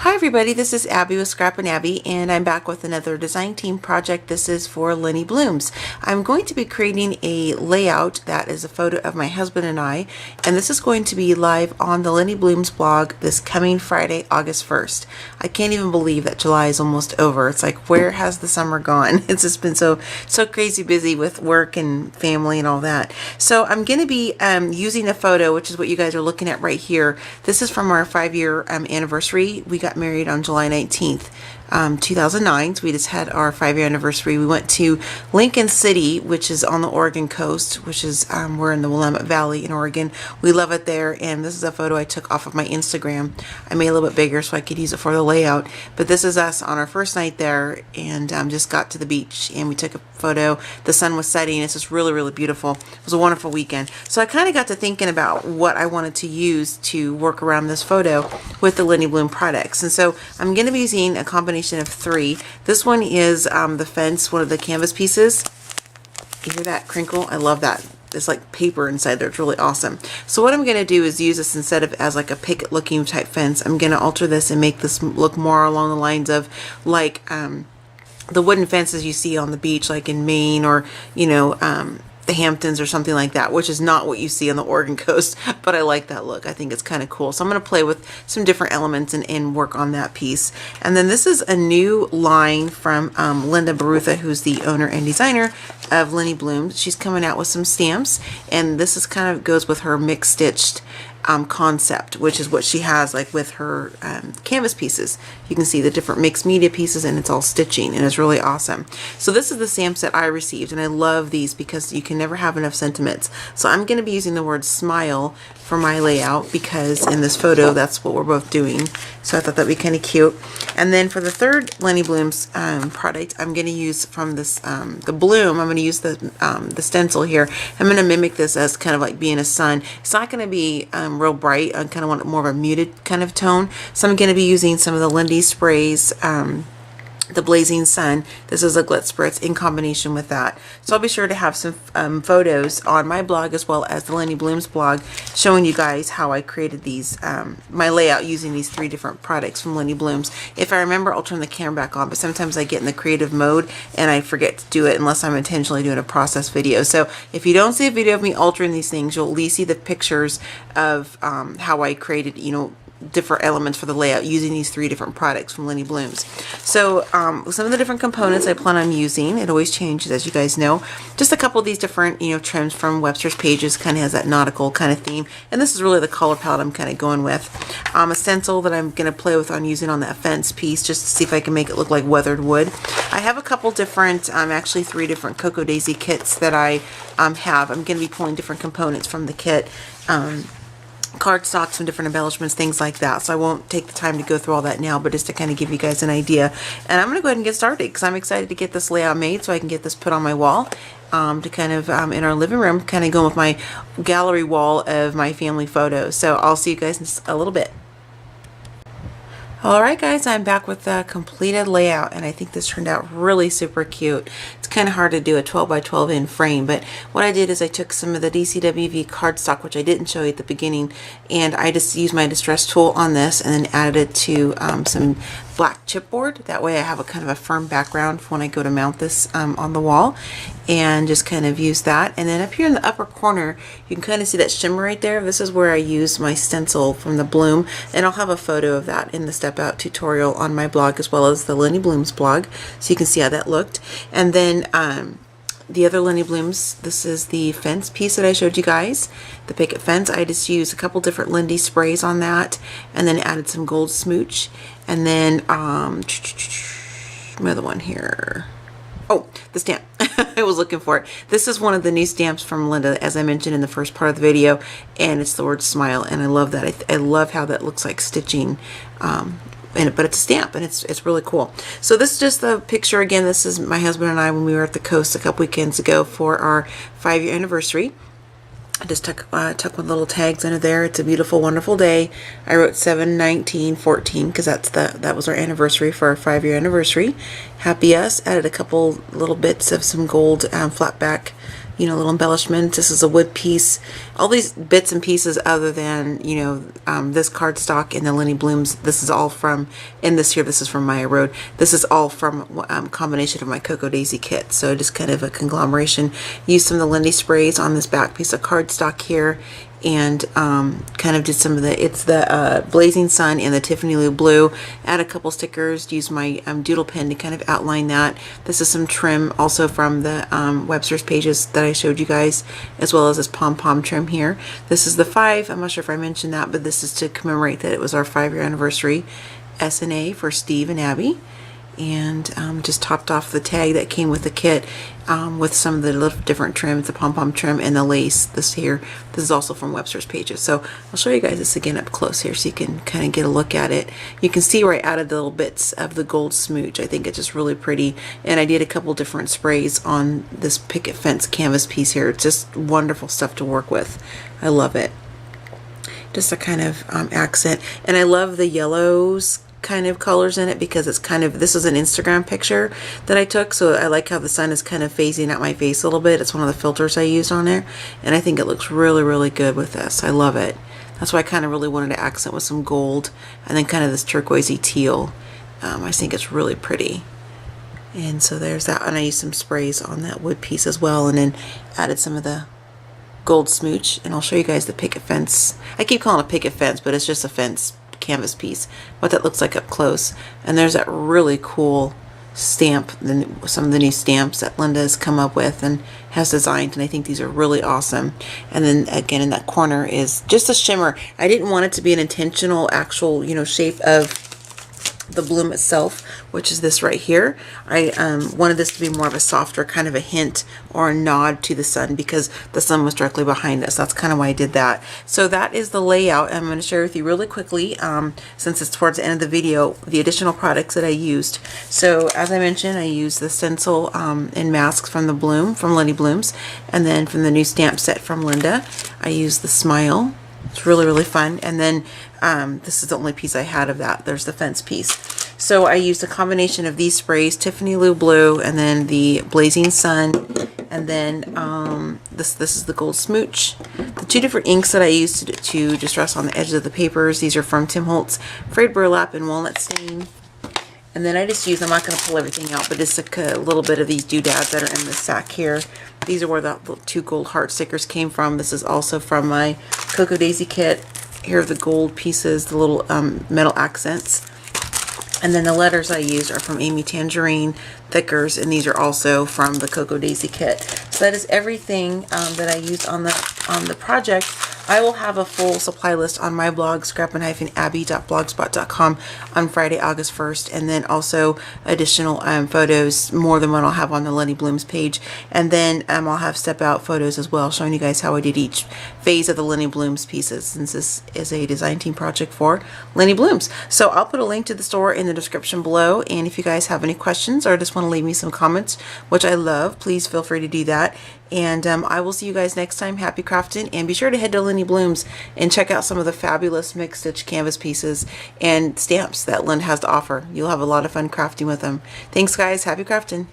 Hi everybody, this is Abby with Scrap and Abby, and I'm back with another design team project. This is for Linnie Blooms. I'm going to be creating a layout that is a photo of my husband and I, and this is going to be live on the Linnie Blooms blog this coming Friday, August 1st. I can't even believe that July is almost over. It's like, where has the summer gone? It's just been so crazy busy with work and family and all that. So I'm going to be using a photo, which is what you guys are looking at right here. This is from our 5-year anniversary. We got married on July 19th, 2009. So we just had our 5-year anniversary. We went to Lincoln City, which is on the Oregon coast, which is we're in the Willamette Valley in Oregon. We love it there, and this is a photo I took off of my Instagram. I made it a little bit bigger so I could use it for the layout, but this is us on our first night there, and just got to the beach and we took a photo. The sun was setting. It's just really beautiful. It was a wonderful weekend. So I kind of got to thinking about what I wanted to use to work around this photo with the Linnie Bloom products. And so I'm going to be using a combination of 3. This one is the fence, one of the canvas pieces. You hear that crinkle? I love that. It's like paper inside there. It's really awesome. So what I'm going to do is use this instead of as like a picket looking type fence. I'm going to alter this and make this look more along the lines of like the wooden fences you see on the beach, like in Maine or, you know, the Hamptons or something like that, which is not what you see on the Oregon coast, but I like that look. I think it's kind of cool. So I'm going to play with some different elements and work on that piece. And then this is a new line from Linda Barutha, who's the owner and designer of Linnie Blooms. She's coming out with some stamps, and this is kind of goes with her mixed stitched concept, which is what she has like with her canvas pieces. You can see the different mixed media pieces, and it's all stitching, and it's really awesome. So this is the stamps that I received, and I love these because you can never have enough sentiments. So I'm going to be using the word smile for my layout because in this photo that's what we're both doing. So I thought that'd be kind of cute. And then for the third Linnie Blooms product, I'm going to use from this the bloom. I'm going to use the stencil here. I'm going to mimic this as kind of like being a sun. It's not going to be real bright. I kind of want more of a muted kind of tone. So I'm going to be using some of the Lindy sprays, the Blazing Sun. This is a Glit Spritz in combination with that. So I'll be sure to have some photos on my blog as well as the Linnie Blooms blog showing you guys how I created these, my layout using these 3 different products from Linnie Blooms. If I remember, I'll turn the camera back on, but sometimes I get in the creative mode and I forget to do it unless I'm intentionally doing a process video. So if you don't see a video of me altering these things, you'll at least see the pictures of how I created, you know, different elements for the layout using these 3 different products from Linnie Blooms. So some of the different components I plan on using, it always changes as you guys know. Just a couple of these different, you know, trims from Webster's Pages, kind of has that nautical kind of theme, and this is really the color palette I'm kind of going with. A stencil that I'm going to play with on using on that fence piece just to see if I can make it look like weathered wood. I have a couple different, actually 3 different Cocoa Daisy kits that I have. I'm going to be pulling different components from the kit. Cardstock, some different embellishments, things like that. So I won't take the time to go through all that now, but just to kind of give you guys an idea. And I'm going to go ahead and get started because I'm excited to get this layout made so I can get this put on my wall to kind of in our living room, kind of going with my gallery wall of my family photos. So I'll see you guys in a little bit. Alright guys, I'm back with the completed layout, and I think this turned out really super cute. It's kind of hard to do a 12 by 12 in frame, but what I did is I took some of the DCWV cardstock, which I didn't show you at the beginning, and I just used my distress tool on this and then added it to some black chipboard. That way I have a kind of a firm background for when I go to mount this on the wall, and just kind of use that. And then up here in the upper corner you can kind of see that shimmer right there. This is where I use my stencil from the bloom, and I'll have a photo of that in the step out tutorial on my blog as well as the Linnie Blooms blog, so you can see how that looked. And then the other Linnie Blooms, this is the fence piece that I showed you guys, the picket fence. I just used a couple different Lindy sprays on that and then added some gold smooch. And then another one here. Oh, the stamp. I was looking for it. This is one of the new stamps from Linda, as I mentioned in the first part of the video, and it's the word smile, and I love that. I love how that looks like stitching in it, but it's a stamp, and it's really cool. So this is just the picture again. This is my husband and I when we were at the coast a couple weekends ago for our 5-year anniversary. I just tuck one little tags under there. It's a beautiful, wonderful day. I wrote 7/19/14 because that was our anniversary for our 5-year anniversary. Happy us. Added a couple little bits of some gold flat back you know, little embellishments. This is a wood piece. All these bits and pieces other than, you know, this cardstock and the Linnie Blooms, this is all from, and this here, this is from Maya Road. This is all from combination of my Cocoa Daisy kit. So just kind of a conglomeration. Used some of the Linnie sprays on this back piece of cardstock here, and kind of did some of the, it's the Blazing Sun and the Tiffany Lou Blue. Add a couple stickers, use my doodle pen to kind of outline that. This is some trim also from the Webster's pages that I showed you guys, as well as this pom-pom trim here. This is the 5, I'm not sure if I mentioned that, but this is to commemorate that it was our 5-year anniversary S&A for Steve and Abby. And just topped off the tag that came with the kit with some of the little different trims, the pom-pom trim and the lace. This here, this is also from Webster's pages. So I'll show you guys this again up close here so you can kind of get a look at it. You can see where I added the little bits of the gold smooch. I think it's just really pretty. And I did a couple different sprays on this picket fence canvas piece here. It's just wonderful stuff to work with. I love it. Just a kind of accent. And I love the yellows kind of colors in it because it's kind of, this is an Instagram picture that I took, so I like how the sun is kind of phasing out my face a little bit. It's one of the filters I used on there, and I think it looks really, really good with this. I love it. That's why I kind of really wanted to accent with some gold and then kind of this turquoisey teal. I think it's really pretty. And so there's that, and I used some sprays on that wood piece as well, and then added some of the gold smooch. And I'll show you guys the picket fence. I keep calling it a picket fence, but it's just a fence canvas piece, what that looks like up close. And there's that really cool stamp, some of the new stamps that Linda has come up with and has designed, and I think these are really awesome. And then again in that corner is just a shimmer. I didn't want it to be an intentional actual, you know, shape of the bloom itself, which is this right here. I wanted this to be more of a softer kind of a hint or a nod to the sun because the sun was directly behind us. That's kind of why I did that. So that is the layout. I'm going to share with you really quickly, since it's towards the end of the video, the additional products that I used. So as I mentioned, I used the stencil and masks from the Bloom, from Linnie Blooms, and then from the new stamp set from Linda, I used the Smile. It's really, really fun. And then this is the only piece I had of that. There's the fence piece. So I used a combination of these sprays, Tiffany Lou Blue, and then the Blazing Sun, and then this is the Gold Smooch. The 2 different inks that I used to distress on the edges of the papers, these are from Tim Holtz, Frayed Burlap and Walnut Stain. And then I just used, I'm not going to pull everything out, but just a little bit of these doodads that are in the sack here. These are where the 2 gold heart stickers came from. This is also from my Cocoa Daisy kit. Here are the gold pieces, the little metal accents. And then the letters I used are from Amy Tangerine Thickers, and these are also from the Cocoa Daisy kit. So that is everything that I used on the project. I will have a full supply list on my blog, scrapandabby.blogspot.com, on Friday, August 1st, and then also additional photos, more than what I'll have on the Linnie Blooms page. And then I'll have step out photos as well, showing you guys how I did each phase of the Linnie Blooms pieces, since this is a design team project for Linnie Blooms. So I'll put a link to the store in the description below, and if you guys have any questions or just want to leave me some comments, which I love, please feel free to do that. And I will see you guys next time. Happy crafting, and be sure to head to Linnie Blooms and check out some of the fabulous mixed stitch canvas pieces and stamps that Linda has to offer. You'll have a lot of fun crafting with them. Thanks guys, happy crafting.